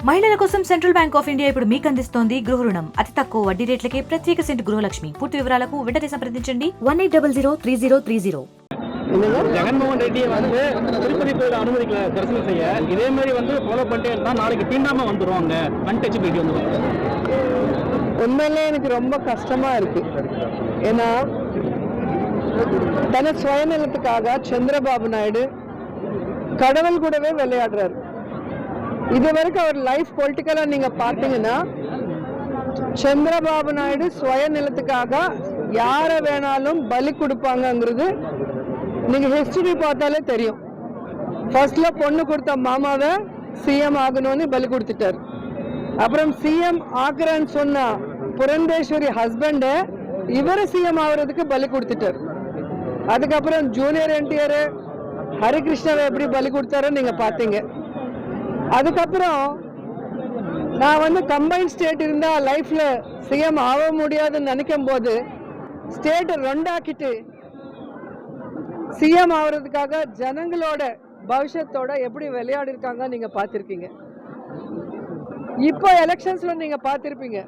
మహిళల కోసం central bank of India ఇప్పుడు మీకు అందిస్తోంది గృహ రుణం అతి తక్కువ వడ్డీ రేట్లకే ప్రత్యేక సెంటు గృహలక్ష్మి. పూర్తి వివరాలకు వెంటనే సంప్రదించండి 18003030. ஜெகன்மோகன் ரெட்டி வந்து திருப்பதி கோயில் அனுமதிக்கல தரிசனம் செய்ய. இதே மாதிரி வந்து ஃபாலோ பண்ணிட்டே இருந்தா நாளைக்கு தீண்டாம வந்துருவாங்க, அன்டச்சபிலிட்டி வந்துடும். உண்மையிலே எனக்கு ரொம்ப கஷ்டமா இருக்கு. ஏன்னா தன சுயநலத்துக்காக சந்திரபாபு நாயுடு கடவுள் கூடவே விளையாடுறாரு. இது வரைக்கும் அவர் லைஃப் பொலிட்டிக்கலா நீங்க பார்த்தீங்கன்னா சந்திரபாபு நாயுடு சுயநலத்துக்காக யாரை வேணாலும் பலி கொடுப்பாங்கங்கிறது நீங்க ஹிஸ்டரி பார்த்தாலே தெரியும். ஃபர்ஸ்ட்ல பொண்ணு கொடுத்த மாமாவை சிஎம் ஆகணும்னு பலி கொடுத்துட்டார். அப்புறம் சிஎம் ஆக்குறேன்னு சொன்ன புரந்தேஸ்வரி ஹஸ்பண்ட் இவரை சிஎம் ஆகுறதுக்கு பலி கொடுத்துட்டார். அதுக்கப்புறம் ஜூனியர் என்டிஆர் ஹரிகிருஷ்ணாவை எப்படி பலி கொடுத்தாரோ நீங்க பார்த்தீங்க. அதுக்கப்புறம் நான் வந்து கம்பைன் ஸ்டேட் இருந்தா லைஃப்ல சிஎம் ஆக முடியாதுன்னு நினைக்கும் போது ஸ்டேட் ரெண்டாக்கிட்டு சிஎம் ஆகிறதுக்காக ஜனங்களோட பவிஷ்யத்தோட எப்படி விளையாடி இருக்காங்க நீங்க பார்த்திருக்கீங்க. இப்போ எலெக்ஷன்ஸ்ல நீங்க பார்த்திருப்பீங்க,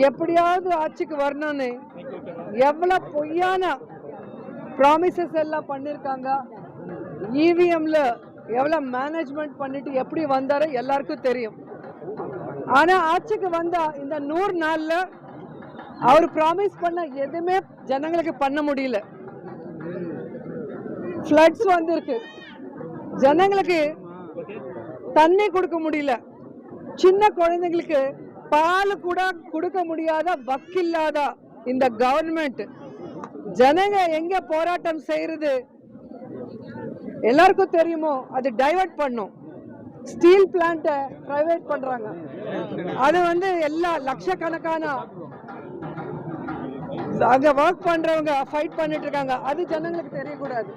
எப்படியாவது ஆட்சிக்கு வரணும்னு எவ்வளவு பொய்யான ப்ராமிசஸ் எல்லாம் பண்ணிருக்காங்க. இவிஎம்ல எவ்வளவு மேனேஜ்மெண்ட் பண்ணிட்டு எப்படி வந்தாரோ எல்லாருக்கும் தெரியும். ஆனா ஆட்சிக்கு வந்தா இந்த 100 நாள்ல அவர் ப்ராமிஸ் பண்ண எதுவுமே ஜனங்களுக்கு பண்ண முடியல. ஃப்ளட்ஸ் வந்திருக்கு, ஜனங்களுக்கு தண்ணி கொடுக்க முடியல, சின்ன குழந்தைங்களுக்கு பால் கூட கொடுக்க முடியாத வக்கில்லாத இந்த கவர்மெண்ட். ஜனங்க எங்க போராட்டம் செய்யறது எல்லாருக்கும் தெரியுமோ, அது டைவர்ட் பண்ணும். ஸ்டீல் பிளான்ட்டை பிரைவேட் பண்றாங்க, அது வந்து எல்லா லட்சக்கணக்கான அங்க ஒர்க் பண்றவங்க ஃபைட் பண்ணிட்டு இருக்காங்க, அது ஜனங்களுக்கு தெரியக்கூடாது.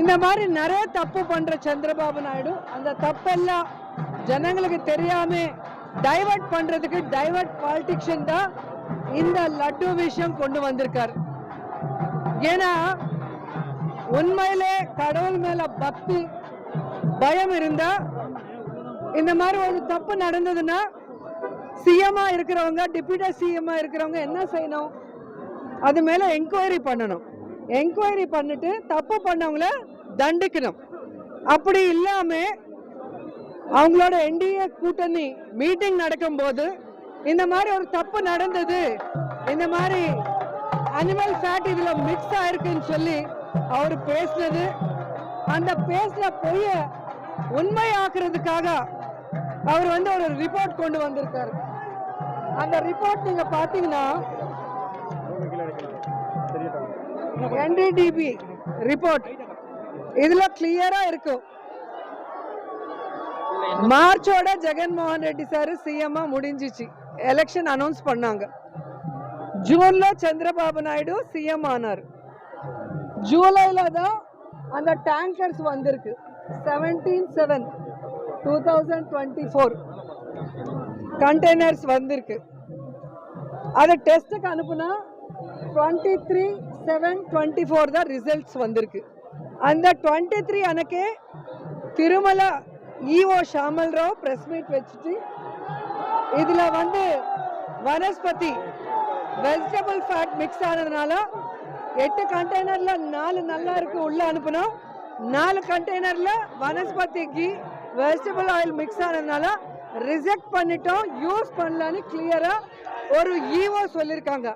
இந்த மாதிரி நிறைய தப்பு பண்ற சந்திரபாபு நாயுடு அந்த தப்பெல்லாம் ஜனங்களுக்கு தெரியாம டைவர்ட் பண்றதுக்கு டைவர்ட் பாலிட்டிக்ஷன் தான் இந்த லட்டு விஷயம் கொண்டு வந்திருக்காரு. ஏன்னா உண்மையிலே கடவுள் மேல பக்தி பயம் இருந்தா இந்த மாதிரி ஒரு தப்பு நடந்ததுன்னா சிஎம்ஆ இருக்கிறவங்க டிப்யூட்டி சிஎம்ஆ இருக்கிறவங்க என்ன செய்யணும், அது மேல என்கொயரி பண்ணணும். என்கொயரி பண்ணிட்டு தப்பு பண்ணவங்கள தண்டிக்கணும். அப்படி இல்லாம அவங்களோட என்டிஏ கூட்டணி மீட்டிங் நடக்கும் போது இந்த மாதிரி ஒரு தப்பு நடந்தது, இந்த மாதிரி அனிமல் ஃபேட் இதுல மிக்ஸ் ஆயிருக்குன்னு சொல்லி அவர் பேசினது, அந்த பேசுற பொய்ய உண்மையாக்குறதுக்காக அவர் வந்து ஒரு ரிப்போர்ட் கொண்டு வந்திருக்காரு. அந்த ரிப்போர்ட் நீங்க பாத்தீங்கன்னா என்டிடிபி ரிப்போர்ட் இதுல கிளியரா இருக்கும். மார்ச்சோட ஜெகன்மோகன் ரெட்டி சார் சிஎம் முடிஞ்சிச்சு, எலெக்ஷன் அனௌன்ஸ் பண்ணாங்க. ஜூன்ல சந்திரபாபு நாயுடு சிஎம் ஆனார். ஜூலைல தான் அந்த டேங்கர்ஸ் வந்திருக்கு. 17/7/2024 கண்டெய்னர்ஸ் வந்திருக்கு. அதை டெஸ்ட்டுக்கு அனுப்புனா 23/7/24 தான் ரிசல்ட்ஸ் வந்திருக்கு. அந்த 23 அன்னைக்கே Tirumala EO Shamal Rao press meet வச்சுட்டு இதுல வந்து வனஸ்பதி வெஜிடபிள் ஃபேட் மிக்ஸ் ஆனதுனால 8 கண்டெய்னர்ல 4 நல்லா இருக்கு உள்ள அனுப்பணும், 4 கண்டெய்னர்ல vanaspati ghee vegetable oil mix ஆனதுனால ரிஜெக்ட் பண்ணிட்டோம், யூஸ் பண்ணலான்னு கிளியரா ஒரு ஈஓ சொல்லியிருக்காங்க.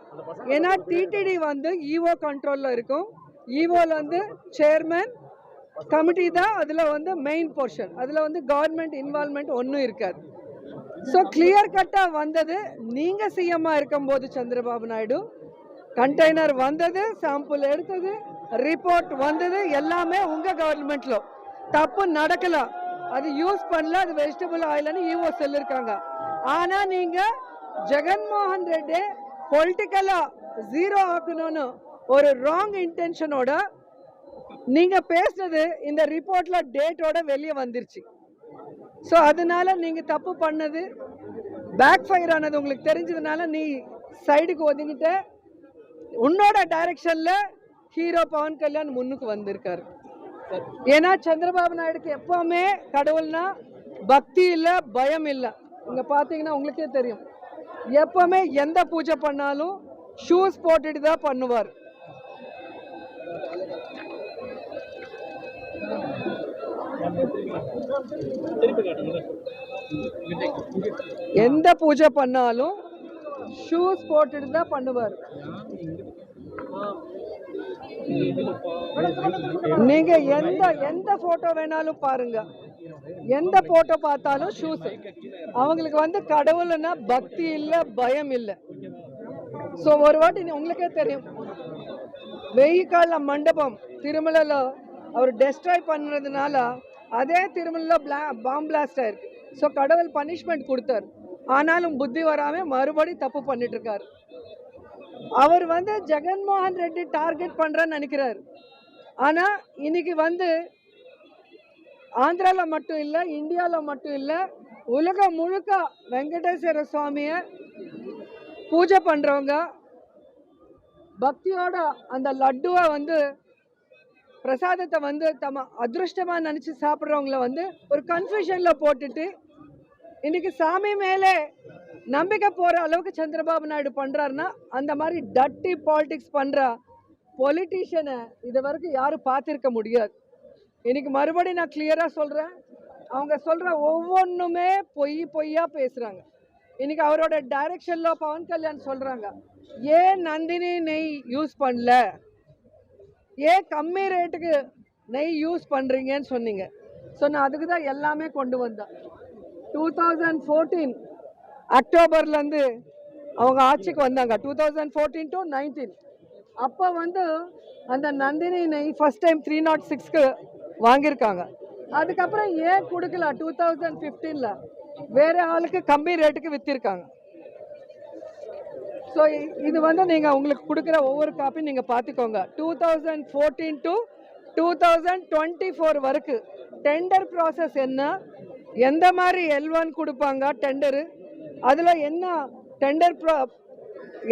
ஏன்னா டிடிடி வந்து ஈஓ கண்ட்ரோல்ல இருக்கும். ஈஓல வந்து சேர்மன் கமிட்டி தான் அதுல வந்து மெயின் போர்ஷன், அதுல வந்து கவர்மெண்ட் இன்வால்மெண்ட் ஒன்றும் இருக்காது. ஸோ கிளியர் கட்டா வந்தது. நீங்க சிஎம்மா இருக்கும் போது சந்திரபாபு நாயுடு கண்டெய்னர் வந்தது, சாம்பிள் எடுத்தது, ரிப்போர்ட் வந்தது, எல்லாமே உங்க கவர்மெண்ட்ல தப்பு நடக்கல, அது யூஸ் பண்ணல, அது வெஜிடபிள் ஆயில்னு ஈஓ சொல்லிருக்காங்க. ஆனா நீங்க ஜெகன்மோகன் ரெட்டி பொலிட்டிக்கலா ஜீரோ ஆக்கணும்னு ஒரு ராங் இன்டென்ஷனோட நீங்க பேசுனது இந்த ரிப்போர்ட்ல டேட்டோட வெளியே வந்துருச்சு. ஸோ அதனால நீங்க தப்பு பண்ணது பேக் ஃபயர் ஆனது உங்களுக்கு தெரிஞ்சதுனால நீ சைடுக்கு ஒதுங்கிட்ட. உன்னோட டைரக்ஷன்ல ஹீரோ பவன் கல்யாண் முன்னுக்கு வந்திருக்காரு. ஏன்னா சந்திரபாபு நாயுடுக்கு எப்பவுமே கடவுள்னா பக்தி இல்லை, பயம் இல்லை. இங்கே பார்த்தீங்கன்னா உங்களுக்கே தெரியும், எப்பவுமே எந்த பூஜை பண்ணாலும் ஷூஸ் போட்டுட்டு தான் பண்ணுவார். எந்த பூஜை பண்ணாலும் ஷூஸ் போட்டுட்டு தான் பண்ணுவார். நீங்க எந்த போட்டோ வேணாலும் பாருங்க, எந்த போட்டோ பார்த்தாலும் ஷூஸ். அவங்களுக்கு வந்து கடவுள்னா பக்தி இல்லை, பயம் இல்லை. ஸோ ஒரு வாட்டி உங்களுக்கே தெரியும், வெய்யக்கால மண்டபம் திருமலையில் அவர் டெஸ்ட்ராய் பண்ணுறதுனால அதே திருமலையில் பாம் பிளாஸ்ட் ஆயிருக்கு. ஸோ கடவுள் பனிஷ்மெண்ட் கொடுத்தார். ஆனாலும் புத்தி வராமல் மறுபடியும் தப்பு பண்ணிட்டு இருக்காரு. அவர் வந்து ஜெகன்மோகன் ரெட்டி டார்கெட் பண்ணுறன்னு நினைக்கிறார். ஆனால் இன்னைக்கு வந்து ஆந்திராவில் மட்டும் இல்லை, இந்தியாவில் மட்டும் இல்லை, உலகம் முழுக்க வெங்கடேஸ்வர சுவாமியை பூஜை பண்ணுறவங்க, பக்தியோட அந்த லட்டுவை வந்து பிரசாதத்தை வந்து தம்ம அதிருஷ்டமாக நினச்சி சாப்பிட்றவங்கள வந்து ஒரு கன்ஃபியூஷனில் போட்டுட்டு இன்னைக்கு சாமி மேலே நம்பிக்கை போகிற அளவுக்கு சந்திரபாபு நாயுடு பண்ணுறாருன்னா, அந்த மாதிரி டட்டி பாலிடிக்ஸ் பண்ணுற பொலிட்டீஷியனை இது வரைக்கும் யாரும் பார்த்துருக்க முடியாது. இன்னைக்கு மறுபடியும் நான் கிளியராக சொல்கிறேன், அவங்க சொல்கிற ஒவ்வொன்றுமே பொய்யா பேசுகிறாங்க. இன்னைக்கு அவரோட டைரக்ஷனில் பவன் கல்யாண் சொல்கிறாங்க, ஏன் நந்தினி நெய் யூஸ் பண்ணல, ஏன் கம்மி ரேட்டுக்கு நெய் யூஸ் பண்ணுறீங்கன்னு சொன்னீங்க. ஸோ நான் அதுக்கு தான் எல்லாமே கொண்டு வந்தேன். 2014 அக்டோபர்லேருந்து அவங்க ஆட்சிக்கு வந்தாங்க, 2014 to 19. அப்போ வந்து அந்த நந்தினி நெய் ஃபஸ்ட் டைம் 306க்கு வாங்கியிருக்காங்க. அதுக்கப்புறம் ஏன் கொடுக்கல 2015ல் வேறு ஆளுக்கு கம்மி ரேட்டுக்கு விற்றிருக்காங்க. ஸோ இது வந்து நீங்கள் உங்களுக்கு கொடுக்குற ஒவ்வொரு காப்பி நீங்கள் பார்த்துக்கோங்க. 2014 to 2024 வரைக்கும் டெண்டர் ப்ராசஸ் என்ன, எந்த மாதிரி L1 கொடுப்பாங்க டெண்டரு, அதில் என்ன டெண்டர்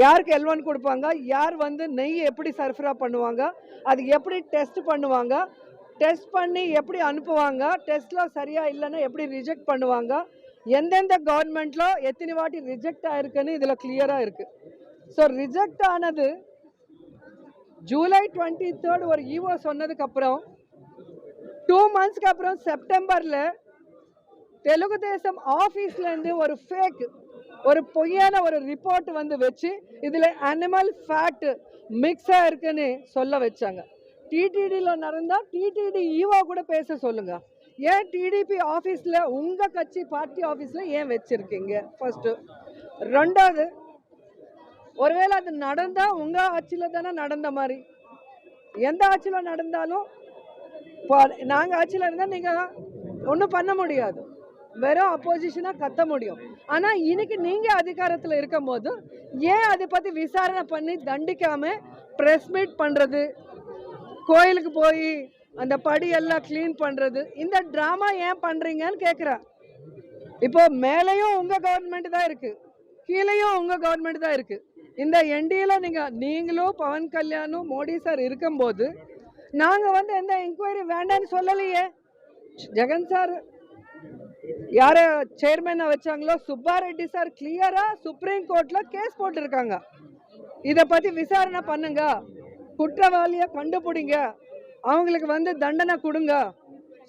யாருக்கு L1 கொடுப்பாங்க, யார் வந்து நெய் எப்படி சர்ஃபரா பண்ணுவாங்க, அது எப்படி டெஸ்ட் பண்ணுவாங்க, டெஸ்ட் பண்ணி எப்படி அனுப்புவாங்க, டெஸ்ட்டில் சரியாக இல்லைன்னா எப்படி ரிஜெக்ட் பண்ணுவாங்க, எந்தெந்த கவர்மெண்ட்டில் எத்தனை வாட்டி ரிஜெக்ட் ஆயிருக்குன்னு இதில் கிளியராக இருக்குது. ஸோ ரிஜெக்ட் ஆனது ஜூலை 23 ஒரு ஈவோ சொன்னதுக்கப்புறம் 2 monthsக்கு அப்புறம் செப்டம்பரில் தெலுங்கு தேசம் ஆஃபீஸ்லேருந்து ஒரு ஃபேக், ஒரு பொய்யான ஒரு ரிப்போர்ட் வந்து வச்சு இதில் அனிமல் ஃபேட் மிக்ஸாக இருக்குன்னு சொல்ல வச்சாங்க. டிடிடியில் நடந்தால் டிடிடி ஈவோ கூட பேச சொல்லுங்க. ஏன் டிடிபி ஆஃபீஸில் உங்கள் கட்சி பார்ட்டி ஆஃபீஸில் ஏன் வச்சுருக்கீங்க ஃபஸ்ட்டு? ரெண்டாவது, ஒருவேளை அது நடந்தால் உங்கள் ஆட்சியில் தானே நடந்த மாதிரி. எந்த ஆட்சியில் நடந்தாலும் இப்போ நாங்கள் ஆட்சியில் இருந்தால் நீங்கள் ஒன்றும் பண்ண முடியாது, வெறும் அப்போசிஷனாக கத்த முடியும். ஆனால் இன்னைக்கு நீங்கள் அதிகாரத்தில் இருக்கும் போது ஏன் அதை பற்றி விசாரணை பண்ணி தண்டிக்காமல் ப்ரெஸ் மீட் பண்ணுறது, கோயிலுக்கு போய் அந்த படியெல்லாம் க்ளீன் பண்ணுறது, இந்த ட்ராமா ஏன் பண்ணுறீங்கன்னு கேட்குறேன். இப்போ மேலேயும் உங்கள் கவர்மெண்ட் தான் இருக்குது, கீழேயும் உங்கள் கவர்மெண்ட் தான் இருக்குது. இந்த என்டிஏல நீங்களும் பவன் கல்யாணும் மோடி சார் இருக்கும்போது நாங்கள் வந்து எந்த என்கொயரி வேண்டான்னு சொல்லலையே. ஜெகன் சார் யார சேர்மேனை வச்சாங்களோ சுப்பாரெட்டி சார் கிளியராக சுப்ரீம் கோர்ட்டில் கேஸ் போட்டிருக்காங்க. இதை பற்றி விசாரணை பண்ணுங்க, குற்றவாளியை கண்டுபிடிங்க, அவங்களுக்கு வந்து தண்டனை கொடுங்க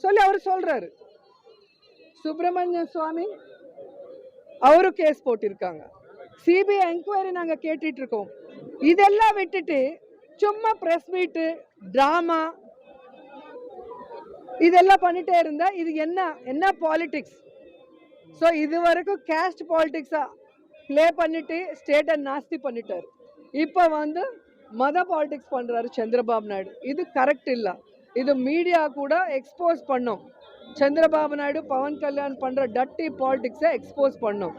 சொல்லி அவர் சொல்கிறாரு. சுப்பிரமணிய சுவாமி அவரும் கேஸ் போட்டிருக்காங்க. சிபிஐ என்கொயரி நாங்கள் கேட்டுட்ருக்கோம். இதெல்லாம் விட்டுட்டு சும்மா ப்ரெஸ் மீட்டு ட்ராமா இதெல்லாம் பண்ணிகிட்டே இருந்தால் இது என்ன பாலிட்டிக்ஸ்? ஸோ இது வரைக்கும் கேஸ்ட் பாலிட்டிக்ஸாக ப்ளே பண்ணிவிட்டு ஸ்டேட்டை நாஸ்தி பண்ணிட்டார். இப்போ வந்து மத பாலிட்டிக்ஸ் பண்ணுறாரு சந்திரபாபு நாயுடு. இது கரெக்ட் இல்லை. இது மீடியா கூட எக்ஸ்போஸ் பண்ணோம். சந்திரபாபு நாயுடு பவன் கல்யாண் பண்ணுற டட்டி பாலிட்டிக்ஸை எக்ஸ்போஸ் பண்ணோம்.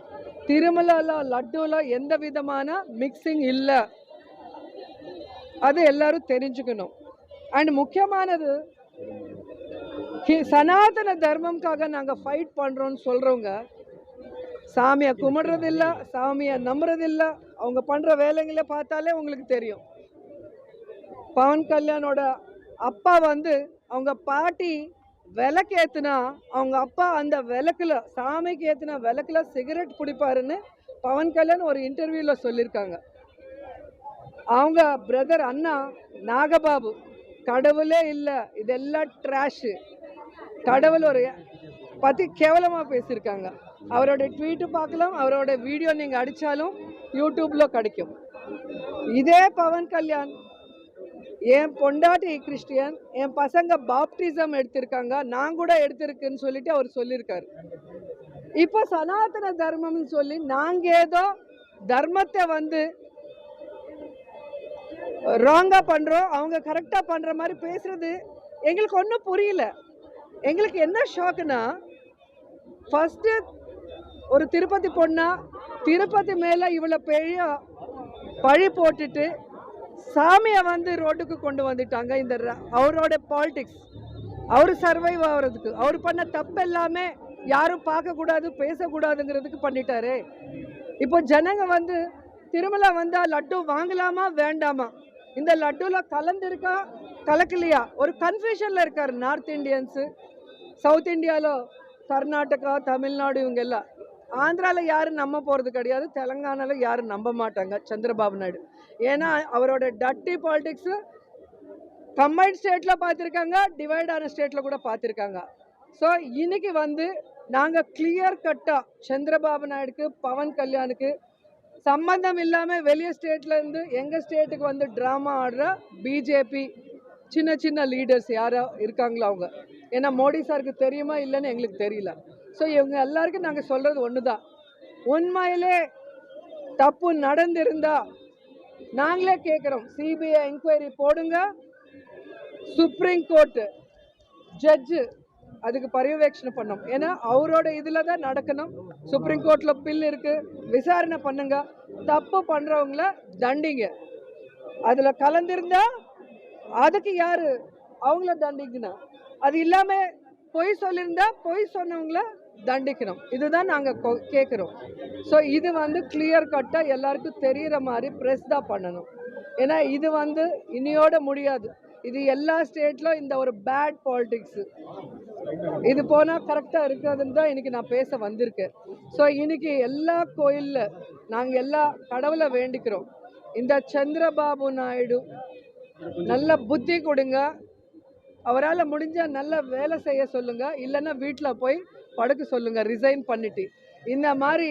திருமலையில் லட்டுவில் எந்த விதமான மிக்சிங் இல்லை, அது எல்லாரும் தெரிஞ்சுக்கணும். அண்ட் முக்கியமானது, சனாதன தர்மம்காக நாங்கள் ஃபைட் பண்ணுறோன்னு சொல்கிறவங்க சாமியை கும்பிட்றதில்ல, சாமியை நம்புறதில்ல. அவங்க பண்ணுற வேலைங்களை பார்த்தாலே உங்களுக்கு தெரியும். பவன் கல்யாணோட அப்பா வந்து அவங்க பாட்டி விளக்கு ஏத்துனா அவங்க அப்பா அந்த விளக்குல சாமிக்கு ஏத்துனா விளக்குல சிகரெட் பிடிப்பாருன்னு பவன் கல்யாண் ஒரு இன்டர்வியூல சொல்லியிருக்காங்க. அவங்க பிரதர் அண்ணா நாகபாபு கடவுளே இல்லை, இதெல்லாம் ட்ராஷு, கடவுள் ஒரு பற்றி கேவலமாக பேசியிருக்காங்க. அவரோட ட்வீட்டு பார்க்கலாம், அவரோட வீடியோ நீங்கள் அடித்தாலும் யூடியூப்பில் கிடைக்கும். இதே பவன் கல்யாண் என் பொண்டாட்டி கிறிஸ்டியன், என் பசங்க பாப்டிசம் எடுத்திருக்காங்க, நான் கூட எடுத்திருக்குன்னு சொல்லிட்டு அவர் சொல்லியிருக்காரு. இப்போ சனாதன தர்மம்னு சொல்லி நாங்கள் ஏதோ தர்மத்தை வந்து ராங்காக பண்ணுறோம், அவங்க கரெக்டாக பண்ணுற மாதிரி பேசுறது எங்களுக்கு ஒன்றும் புரியல. எங்களுக்கு என்ன ஷாக்குன்னா, ஃபஸ்ட்டு ஒரு திருப்பதி பொண்ணா திருப்பதி மேலே இவ்வளோ பெரிய பழி போட்டுட்டு சாமியை வந்து ரோட்டுக்கு கொண்டு வந்துட்டாங்க. இந்த அவரோட பாலிடிக்ஸ், அவர் சர்வைவ் ஆகிறதுக்கு, அவர் பண்ண தப்பு எல்லாமே யாரும் பார்க்கக்கூடாது பேசக்கூடாதுங்கிறதுக்கு பண்ணிட்டாரு. இப்போ ஜனங்க வந்து திருமலா வந்தால் லட்டு வாங்கலாமா வேண்டாமா, இந்த லட்டுல கலந்துருக்கா கலக்கலையா ஒரு கன்ஃபியூஷனில் இருக்கார். நார்த் இந்தியன்ஸு, சவுத் இந்தியாவில் கர்நாடகா தமிழ்நாடு இவங்க எல்லாம். ஆந்திராவில் யாரும் நம்ப போகிறது கிடையாது, தெலுங்கானாவில் யாரும் நம்ப மாட்டாங்க சந்திரபாபு நாயுடு. ஏன்னா அவரோட டட்டி பாலிடிக்ஸு கம்பைன்ட் ஸ்டேட்டில் பார்த்துருக்காங்க, டிவைட் ஆன ஸ்டேட்டில் கூட பார்த்துருக்காங்க. ஸோ இன்னைக்கு வந்து நாங்கள் கிளியர் கட்டாக சந்திரபாபு நாயுடுக்கு பவன் கல்யாணுக்கு சம்பந்தம் இல்லாமல் வெளியே ஸ்டேட்லேருந்து எங்கள் ஸ்டேட்டுக்கு வந்து ட்ராமா ஆடுற பிஜேபி சின்ன சின்ன லீடர்ஸ் யாரோ இருக்காங்களோ அவங்க. ஏன்னா மோடி சாருக்கு தெரியுமா இல்லைன்னு எங்களுக்கு தெரியல. ஸோ இவங்க எல்லாருக்கும் நாங்கள் சொல்கிறது ஒன்று தான், உண்மையிலே தப்பு நடந்திருந்தா நாங்களே கேட்குறோம், சிபிஐ என்கொயரி போடுங்க, சுப்ரீம் கோர்ட்டு ஜட்ஜு அதுக்கு பரிவேட்சணை பண்ணோம். ஏன்னா அவரோட இதில் தான் நடக்கணும். சுப்ரீம் கோர்ட்டில் பில் இருக்குது, விசாரணை பண்ணுங்க, தப்பு பண்ணுறவங்கள தண்டிங்க. அதில் கலந்திருந்தா அதுக்கு யார் அவங்கள தண்டிக்கணும், அது இல்லாமல் பொய் சொல்லியிருந்தா பொய் சொன்னவங்கள தண்டிக்கணும். இதுதான் நாங்கள் கேட்குறோம். ஸோ இது வந்து கிளியர் கட்டாக எல்லாருக்கும் தெரிகிற மாதிரி ப்ரெஸ் தான் பண்ணணும். ஏன்னா இது வந்து இனியோட முடியாது. இது எல்லா ஸ்டேட்லும் இந்த ஒரு பேட் பாலிடிக்ஸு இது போனால் கரெக்டாக இருக்கிறதுன்னு தான் இன்றைக்கி நான் பேச வந்திருக்கேன். ஸோ இன்றைக்கி எல்லா கோயிலில் நாங்கள் எல்லா கடவுளை வேண்டிக்கிறோம், இந்த சந்திரபாபு நாயுடு நல்ல புத்தி கொடுங்க, அவரால் முடிஞ்சால் நல்ல வேலை செய்ய சொல்லுங்கள், இல்லைன்னா வீட்டில் போய் படுக்க சொல்லுங்கள் ரிசைன் பண்ணிட்டு. இந்த மாதிரி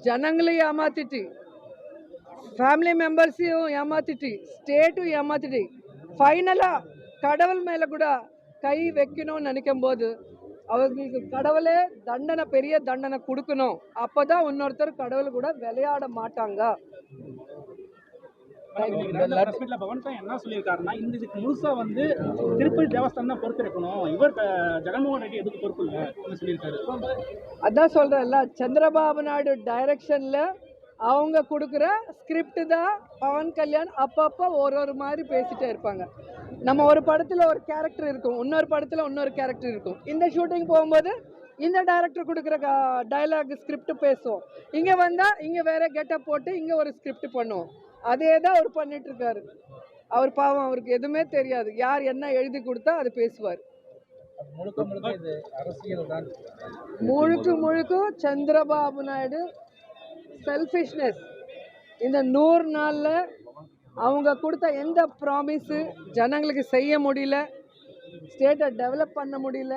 ஜனங்களையும் ஏமாத்திட்டு, ஃபேமிலி மெம்பர்ஸையும் ஏமாத்திட்டு, ஸ்டேட்டும் ஏமாத்திட்டு, ஃபைனலாக கடவுள் மேலே கூட கை வைக்கணும்னு நினைக்கும் போது அவங்களுக்கு கடவுளே தண்டனை, பெரிய தண்டனை கொடுக்கணும். அப்போ தான் இன்னொருத்தர் கடவுள் கூட விளையாட மாட்டாங்க. பவன் சார் என்ன சொல்லியிருக்காருன்னா, இந்த இதுக்கு முழுசா வந்து திருப்பதி தேவஸ்தானம் தான் பொறுப்பெடுக்கணும், இவர் ஜெகன்மோகன் ரெட்டி எதுக்கு பொறுப்பு இல்லை சொல்லியிருக்காரு. அதான் சொல்கிறேன்ல, சந்திரபாபு நாயுடு டைரக்ஷனில் அவங்க கொடுக்குற ஸ்கிரிப்ட் தான் பவன் கல்யாண் அப்பப்போ ஒரு மாதிரி பேசிகிட்டே இருப்பாங்க. நம்ம ஒரு படத்தில் ஒரு கேரக்டர் இருக்கும், இன்னொரு படத்தில் இன்னொரு கேரக்டர் இருக்கும். இந்த ஷூட்டிங் போகும்போது இந்த டைரக்டர் கொடுக்குற டைலாக் ஸ்கிரிப்ட் பேசுவோம், இங்கே வந்தால் இங்கே வேற கெட்டப் போட்டு இங்கே ஒரு ஸ்கிரிப்ட் பண்ணுவோம். அதே தான் அவர் பண்ணிட்டு இருக்காரு. அவர் பாவம், அவருக்கு எதுவுமே தெரியாது, யார் என்ன எழுதி கொடுத்தா அது பேசுவார். முழுக்க சந்திரபாபு நாயுடு செல்ஃபிஷ்னஸ். இந்த 100 நாளில் அவங்க கொடுத்த எந்த ப்ராமிஸு ஜனங்களுக்கு செய்ய முடியல, ஸ்டேட்டை டெவலப் பண்ண முடியல.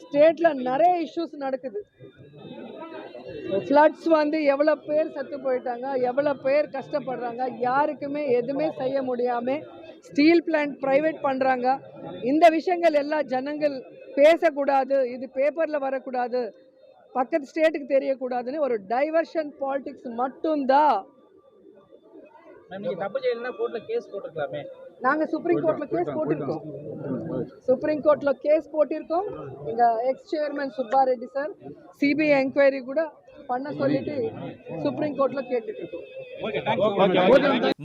ஸ்டேட்டில் நிறைய இஷ்யூஸ் நடக்குது. ஃப்ளட்ஸ் வந்து எவ்வளோ பேர் செத்து போயிட்டாங்க, எவ்வளோ பேர் கஷ்டப்படுறாங்க, யாருக்குமே எதுவுமே செய்ய முடியாமல் ஸ்டீல் பிளான்ட் ப்ரைவேட் பண்ணுறாங்க. இந்த விஷயங்கள் எல்லாம் ஜனங்கள் பேசக்கூடாது, இது பேப்பரில் வரக்கூடாது, பக்கத்து ஸ்டேட்டுக்கு தெரியக்கூடாதுன்னு ஒரு டைவர்ஷன் பாலிடிக்ஸ் மட்டும்தான். நாங்கள் சுப்ரீம் கோர்ட்டில் கேஸ் போட்டிருக்கோம், எங்கள் X chairman Subbareddy sir CBI enquiry கூட பண்ண சொல்லிட்டு సుప్రీం కోర్టులో కేட்டுட்டு இருக்கோம்.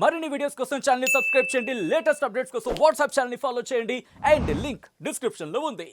మరిన్ని వీడియోస్ కోసం ఛానల్ ని సబ్స్క్రైబ్ చేయండి, లేటెస్ట్ అప్డేట్స్ కోసం వాట్సాప్ ఛానల్ ని ఫాలో చేయండి అండ్ లింక్ డిస్క్రిప్షన్ లో ఉంది.